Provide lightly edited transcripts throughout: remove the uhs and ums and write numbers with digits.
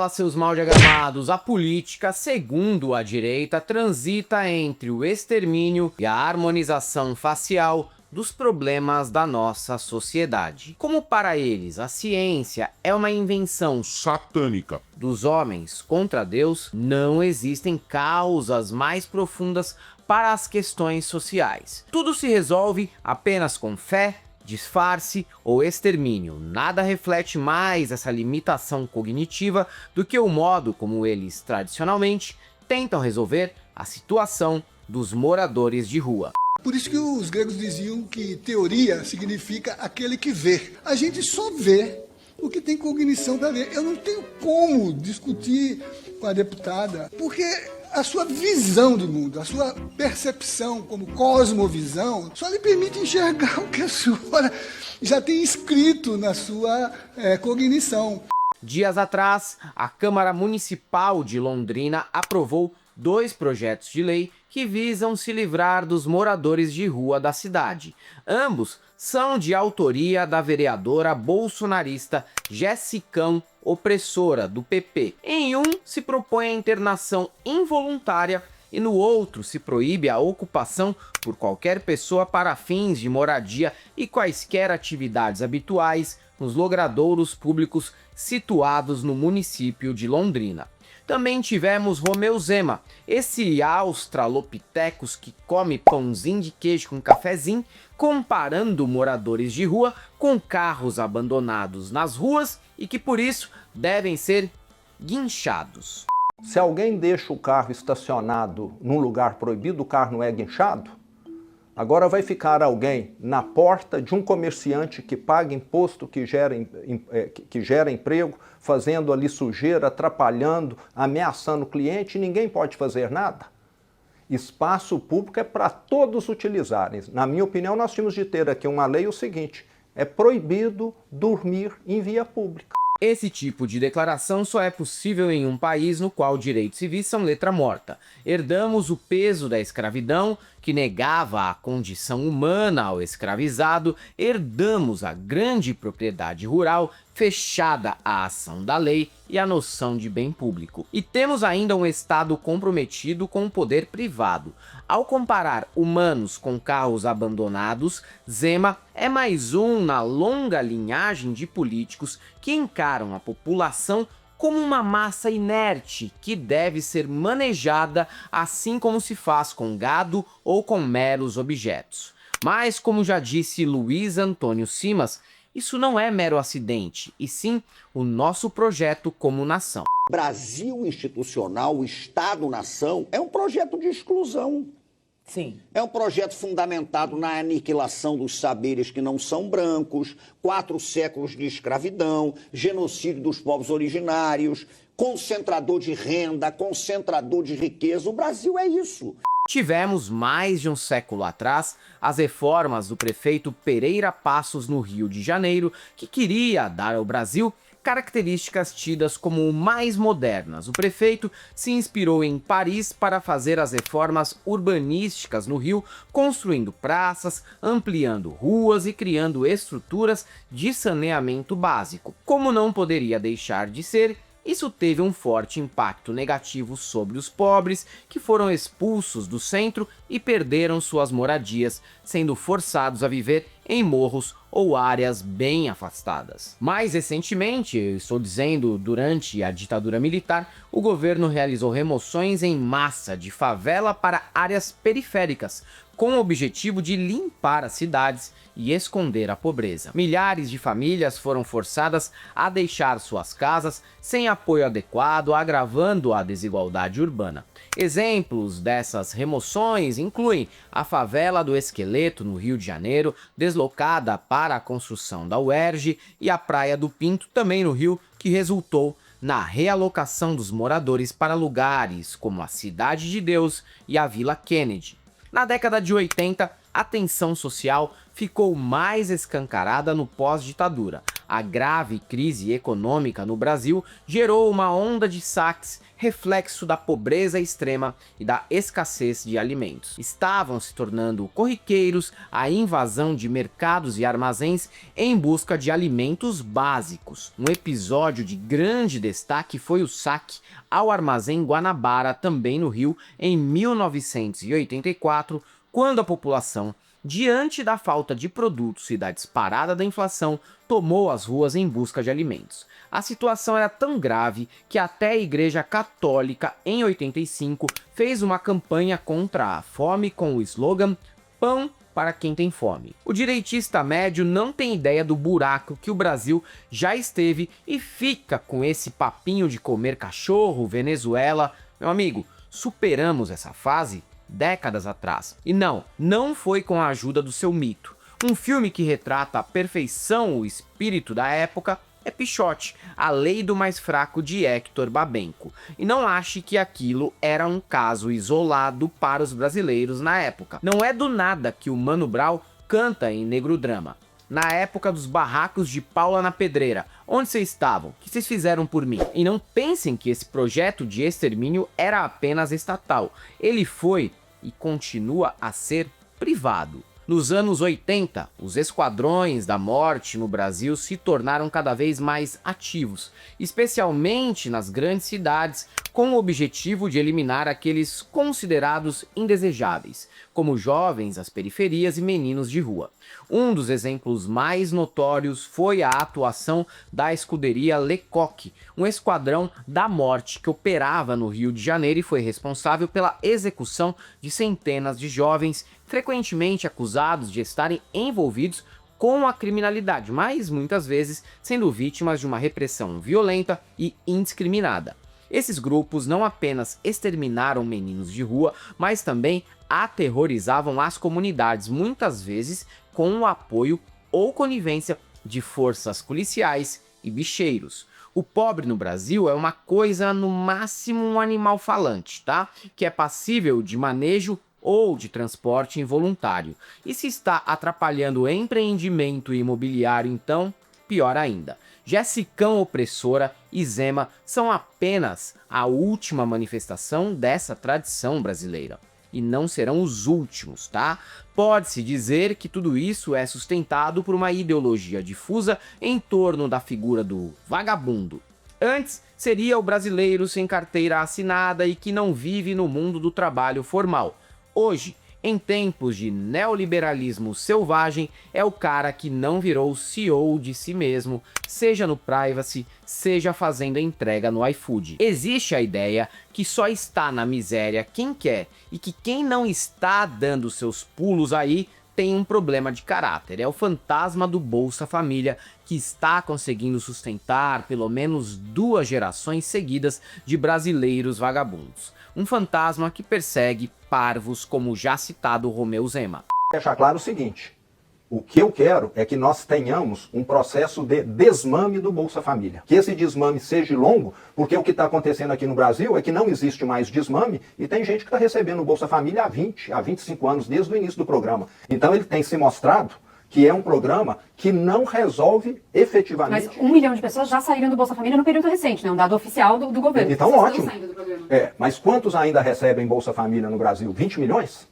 Fala, seus mal diagramados, a política, segundo a direita, transita entre o extermínio e a harmonização facial dos problemas da nossa sociedade. Como para eles a ciência é uma invenção satânica dos homens contra Deus, não existem causas mais profundas para as questões sociais. Tudo se resolve apenas com fé, disfarce ou extermínio. Nada reflete mais essa limitação cognitiva do que o modo como eles tradicionalmente tentam resolver a situação dos moradores de rua. Por isso que os gregos diziam que teoria significa aquele que vê. A gente só vê o que tem cognição para ver. Eu não tenho como discutir com a deputada, porque a sua visão de mundo, a sua percepção como cosmovisão, só lhe permite enxergar o que a senhora já tem escrito na sua cognição. Dias atrás, a Câmara Municipal de Londrina aprovou 2 projetos de lei que visam se livrar dos moradores de rua da cidade. Ambos são de autoria da vereadora bolsonarista Jessicão, opressora do PP. Em um, se propõe a internação involuntária e no outro se proíbe a ocupação por qualquer pessoa para fins de moradia e quaisquer atividades habituais nos logradouros públicos situados no município de Londrina. Também tivemos Romeu Zema, esse australopithecus que come pãozinho de queijo com cafezinho, comparando moradores de rua com carros abandonados nas ruas e que por isso devem ser guinchados. Se alguém deixa o carro estacionado num lugar proibido, o carro não é guinchado? Agora vai ficar alguém na porta de um comerciante que paga imposto, que gera emprego, fazendo ali sujeira, atrapalhando, ameaçando o cliente, e ninguém pode fazer nada? Espaço público é para todos utilizarem. Na minha opinião, nós tínhamos de ter aqui uma lei o seguinte: é proibido dormir em via pública. Esse tipo de declaração só é possível em um país no qual direitos civis são letra morta. Herdamos o peso da escravidão, que negava a condição humana ao escravizado, herdamos a grande propriedade rural, fechada à ação da lei e à noção de bem público. E temos ainda um Estado comprometido com o poder privado. Ao comparar humanos com carros abandonados, Zema é mais um na longa linhagem de políticos que encaram a população como uma massa inerte que deve ser manejada assim como se faz com gado ou com meros objetos. Mas, como já disse Luiz Antônio Simas, isso não é mero acidente, e sim o nosso projeto como nação. Brasil institucional, o Estado-nação, é um projeto de exclusão. Sim. É um projeto fundamentado na aniquilação dos saberes que não são brancos, 4 séculos de escravidão, genocídio dos povos originários, concentrador de renda, concentrador de riqueza. O Brasil é isso. Tivemos mais de um século atrás as reformas do prefeito Pereira Passos no Rio de Janeiro, que queria dar ao Brasil características tidas como mais modernas. O prefeito se inspirou em Paris para fazer as reformas urbanísticas no Rio, construindo praças, ampliando ruas e criando estruturas de saneamento básico. Como não poderia deixar de ser, isso teve um forte impacto negativo sobre os pobres, que foram expulsos do centro e perderam suas moradias, sendo forçados a viver em morros ou áreas bem afastadas. Mais recentemente, eu estou dizendo durante a ditadura militar, o governo realizou remoções em massa de favela para áreas periféricas, com o objetivo de limpar as cidades e esconder a pobreza. Milhares de famílias foram forçadas a deixar suas casas sem apoio adequado, agravando a desigualdade urbana. Exemplos dessas remoções incluem a favela do Esqueleto, no Rio de Janeiro, deslocada para a construção da UERJ, e a Praia do Pinto, também no Rio, que resultou na realocação dos moradores para lugares como a Cidade de Deus e a Vila Kennedy. Na década de 80, a tensão social ficou mais escancarada no pós-ditadura. A grave crise econômica no Brasil gerou uma onda de saques, reflexo da pobreza extrema e da escassez de alimentos. Estavam se tornando corriqueiros a invasão de mercados e armazéns em busca de alimentos básicos. Um episódio de grande destaque foi o saque ao armazém Guanabara, também no Rio, em 1984, quando a população, diante da falta de produtos e da disparada da inflação, tomou as ruas em busca de alimentos. A situação era tão grave que até a Igreja Católica, em 85, fez uma campanha contra a fome com o slogan "Pão para quem tem fome". O direitista médio não tem ideia do buraco que o Brasil já esteve e fica com esse papinho de comer cachorro, Venezuela. Meu amigo, superamos essa fase décadas atrás. E não foi com a ajuda do seu mito. Um filme que retrata à perfeição o espírito da época é Pichote, A Lei do Mais Fraco, de Hector Babenco. E não ache que aquilo era um caso isolado para os brasileiros na época. Não é do nada que o Mano Brown canta em Negro Drama. Na época dos barracos de Paula na Pedreira, onde vocês estavam? O que vocês fizeram por mim? E não pensem que esse projeto de extermínio era apenas estatal. Ele foi e continua a ser privado. Nos anos 80, os esquadrões da morte no Brasil se tornaram cada vez mais ativos, especialmente nas grandes cidades, com o objetivo de eliminar aqueles considerados indesejáveis, como jovens das periferias e meninos de rua. Um dos exemplos mais notórios foi a atuação da escuderia Lecoq, um esquadrão da morte que operava no Rio de Janeiro e foi responsável pela execução de centenas de jovens, frequentemente acusados de estarem envolvidos com a criminalidade, mas muitas vezes sendo vítimas de uma repressão violenta e indiscriminada. Esses grupos não apenas exterminaram meninos de rua, mas também aterrorizavam as comunidades, muitas vezes com o apoio ou conivência de forças policiais e bicheiros. O pobre no Brasil é uma coisa, no máximo um animal falante, tá? Que é passível de manejo ou de transporte involuntário. E se está atrapalhando o empreendimento imobiliário, então, pior ainda. Jessicão opressora e Zema são apenas a última manifestação dessa tradição brasileira. E não serão os últimos, tá? Pode-se dizer que tudo isso é sustentado por uma ideologia difusa em torno da figura do vagabundo. Antes, seria o brasileiro sem carteira assinada e que não vive no mundo do trabalho formal. Hoje, em tempos de neoliberalismo selvagem, é o cara que não virou CEO de si mesmo, seja no privacy, seja fazendo a entrega no iFood. Existe a ideia que só está na miséria quem quer e que quem não está dando seus pulos aí tem um problema de caráter. É o fantasma do Bolsa Família que está conseguindo sustentar pelo menos 2 gerações seguidas de brasileiros vagabundos. Um fantasma que persegue parvos como o já citado Romeu Zema. Deixar claro o seguinte, o que eu quero é que nós tenhamos um processo de desmame do Bolsa Família. Que esse desmame seja longo, porque o que está acontecendo aqui no Brasil é que não existe mais desmame e tem gente que está recebendo o Bolsa Família há 20, há 25 anos, desde o início do programa. Então ele tem se mostrado que é um programa que não resolve efetivamente... Mas 1 milhão de pessoas já saíram do Bolsa Família no período recente, né? Um dado oficial do governo. Então ótimo. Mas quantos ainda recebem Bolsa Família no Brasil? 20 milhões?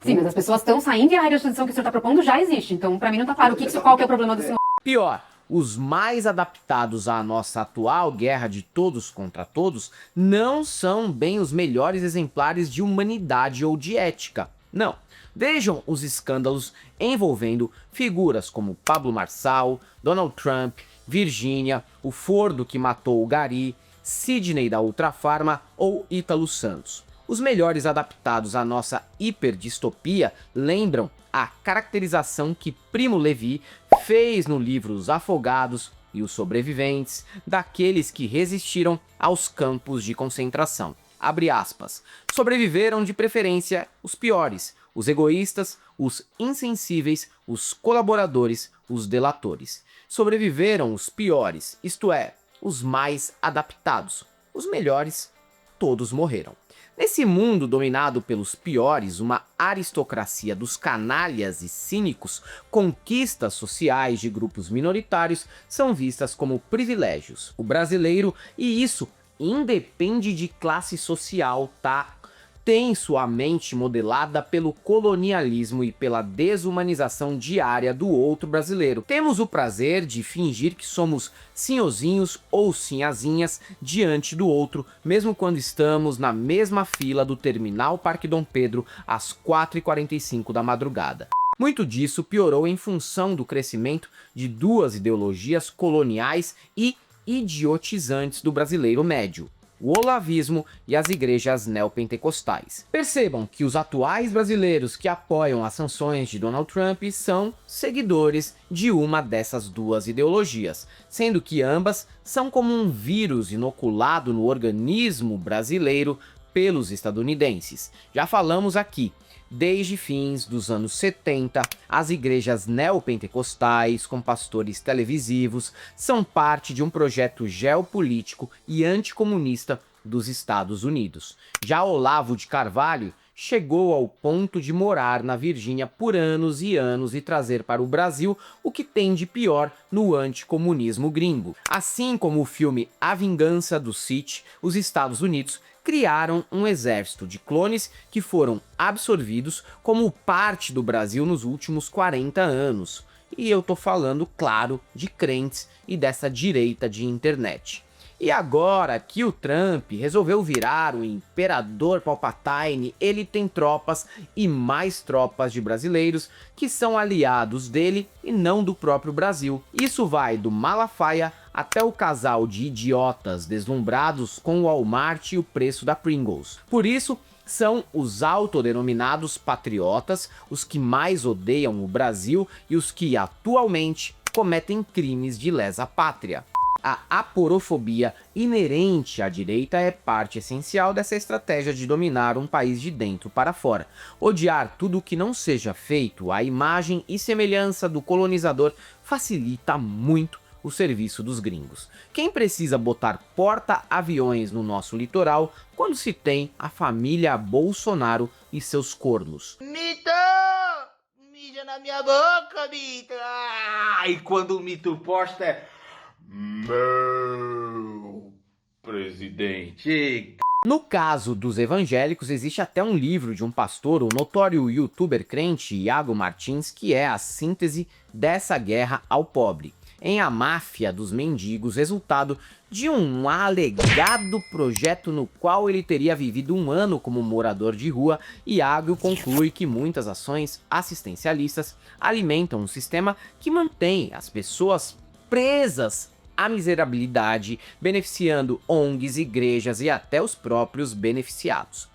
Sim, mas as pessoas estão saindo e a redução que o senhor está propondo já existe. Então, para mim, não está claro qual que é o problema desse... Pior, os mais adaptados à nossa atual guerra de todos contra todos não são bem os melhores exemplares de humanidade ou de ética. Não. Vejam os escândalos envolvendo figuras como Pablo Marçal, Donald Trump, Virgínia, o Fordo que matou o Gari, Sidney da Ultrafarma ou Ítalo Santos. Os melhores adaptados à nossa hiperdistopia lembram a caracterização que Primo Levi fez no livro Os Afogados e os Sobreviventes, daqueles que resistiram aos campos de concentração. Abre aspas. Sobreviveram de preferência os piores, os egoístas, os insensíveis, os colaboradores, os delatores. Sobreviveram os piores, isto é, os mais adaptados. Os melhores, todos morreram. Nesse mundo dominado pelos piores, uma aristocracia dos canalhas e cínicos, conquistas sociais de grupos minoritários são vistas como privilégios. O brasileiro, e isso independe de classe social, tá? Tem sua mente modelada pelo colonialismo e pela desumanização diária do outro brasileiro. Temos o prazer de fingir que somos senhorzinhos ou sinhazinhas diante do outro, mesmo quando estamos na mesma fila do terminal Parque Dom Pedro às 4h45 da madrugada. Muito disso piorou em função do crescimento de duas ideologias coloniais e idiotizantes do brasileiro médio: o olavismo e as igrejas neopentecostais. Percebam que os atuais brasileiros que apoiam as sanções de Donald Trump são seguidores de uma dessas duas ideologias, sendo que ambas são como um vírus inoculado no organismo brasileiro pelos estadunidenses. Já falamos aqui. Desde fins dos anos 70, as igrejas neopentecostais, com pastores televisivos, são parte de um projeto geopolítico e anticomunista dos Estados Unidos. Já Olavo de Carvalho chegou ao ponto de morar na Virgínia por anos e anos e trazer para o Brasil o que tem de pior no anticomunismo gringo. Assim como o filme A Vingança do Sith, os Estados Unidos criaram um exército de clones que foram absorvidos como parte do Brasil nos últimos 40 anos. E eu tô falando, claro, de crentes e dessa direita de internet. E agora que o Trump resolveu virar o imperador Palpatine, ele tem tropas e mais tropas de brasileiros que são aliados dele e não do próprio Brasil. Isso vai do Malafaia até o casal de idiotas deslumbrados com o Walmart e o preço da Pringles. Por isso, são os autodenominados patriotas os que mais odeiam o Brasil e os que atualmente cometem crimes de lesa pátria. A aporofobia inerente à direita é parte essencial dessa estratégia de dominar um país de dentro para fora. Odiar tudo o que não seja feito à imagem e semelhança do colonizador facilita muito o serviço dos gringos. Quem precisa botar porta-aviões no nosso litoral quando se tem a família Bolsonaro e seus cornos? Mito! Mija na minha boca, Mito! E quando o Mito posta é... Meu presidente. No caso dos evangélicos, existe até um livro de um pastor, o notório youtuber crente Iago Martins, que é a síntese dessa guerra ao pobre, em A Máfia dos Mendigos, resultado de um alegado projeto no qual ele teria vivido um ano como morador de rua. Iago conclui que muitas ações assistencialistas alimentam um sistema que mantém as pessoas presas à miserabilidade, beneficiando ONGs, igrejas e até os próprios beneficiados.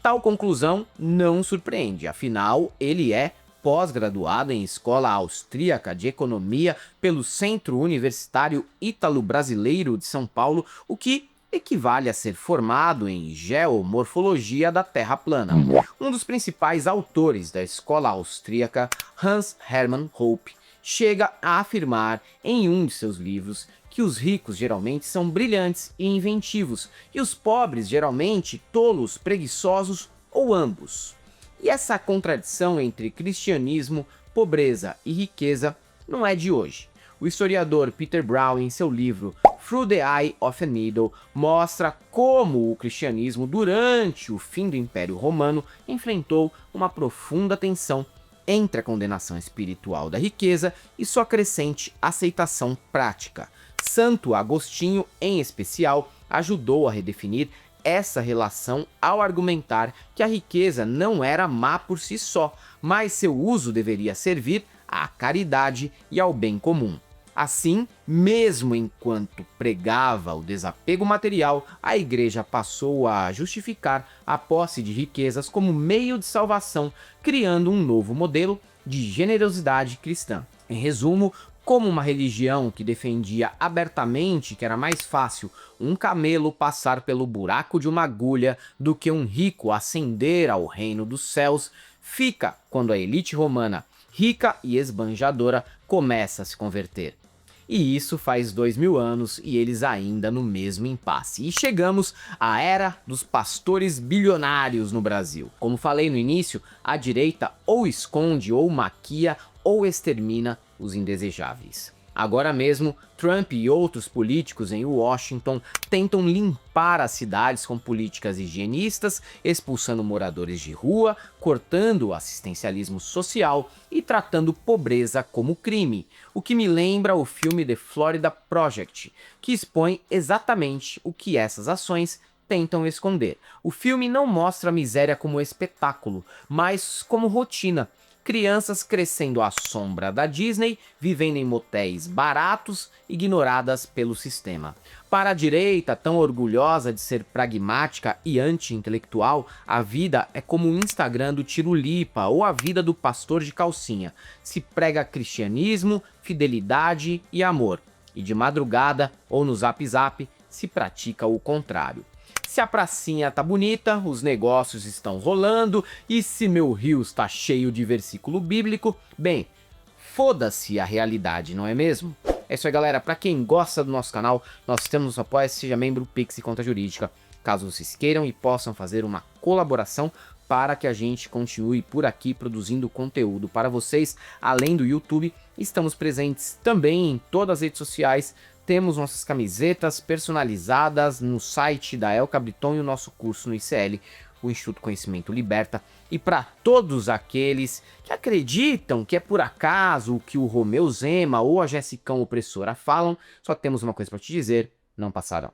Tal conclusão não surpreende, afinal ele é pós-graduado em Escola Austríaca de Economia pelo Centro Universitário Ítalo-Brasileiro de São Paulo, o que equivale a ser formado em Geomorfologia da Terra plana. Um dos principais autores da escola austríaca, Hans Hermann Hoppe, chega a afirmar em um de seus livros que os ricos geralmente são brilhantes e inventivos, e os pobres geralmente tolos, preguiçosos ou ambos. E essa contradição entre cristianismo, pobreza e riqueza não é de hoje. O historiador Peter Brown, em seu livro Through the Eye of a Needle, mostra como o cristianismo, durante o fim do Império Romano, enfrentou uma profunda tensão entre a condenação espiritual da riqueza e sua crescente aceitação prática. Santo Agostinho, em especial, ajudou a redefinir essa relação ao argumentar que a riqueza não era má por si só, mas seu uso deveria servir à caridade e ao bem comum. Assim, mesmo enquanto pregava o desapego material, a igreja passou a justificar a posse de riquezas como meio de salvação, criando um novo modelo de generosidade cristã. Em resumo, como uma religião que defendia abertamente que era mais fácil um camelo passar pelo buraco de uma agulha do que um rico ascender ao reino dos céus, fica quando a elite romana, rica e esbanjadora, começa a se converter. E isso faz 2000 anos e eles ainda no mesmo impasse. E chegamos à era dos pastores bilionários no Brasil. Como falei no início, a direita ou esconde, ou maquia, ou extermina os indesejáveis. Agora mesmo, Trump e outros políticos em Washington tentam limpar as cidades com políticas higienistas, expulsando moradores de rua, cortando o assistencialismo social e tratando pobreza como crime, o que me lembra o filme The Florida Project, que expõe exatamente o que essas ações tentam esconder. O filme não mostra a miséria como espetáculo, mas como rotina. Crianças crescendo à sombra da Disney, vivendo em motéis baratos, ignoradas pelo sistema. Para a direita, tão orgulhosa de ser pragmática e anti-intelectual, a vida é como o Instagram do Tirulipa ou a vida do pastor de calcinha. Se prega cristianismo, fidelidade e amor. E de madrugada ou no Zap Zap se pratica o contrário. Se a pracinha tá bonita, os negócios estão rolando, e se meu rio está cheio de versículo bíblico, bem, foda-se a realidade, não é mesmo? É isso aí, galera. Pra quem gosta do nosso canal, nós temos o Apoia, seja membro, Pix e Conta Jurídica, caso vocês queiram e possam fazer uma colaboração para que a gente continue por aqui produzindo conteúdo para vocês. Além do YouTube, estamos presentes também em todas as redes sociais. Temos nossas camisetas personalizadas no site da El Cabriton e o nosso curso no ICL, o Instituto Conhecimento Liberta. E para todos aqueles que acreditam que é por acaso o que o Romeu Zema ou a Jessicão Opressora falam, só temos uma coisa para te dizer: não passarão.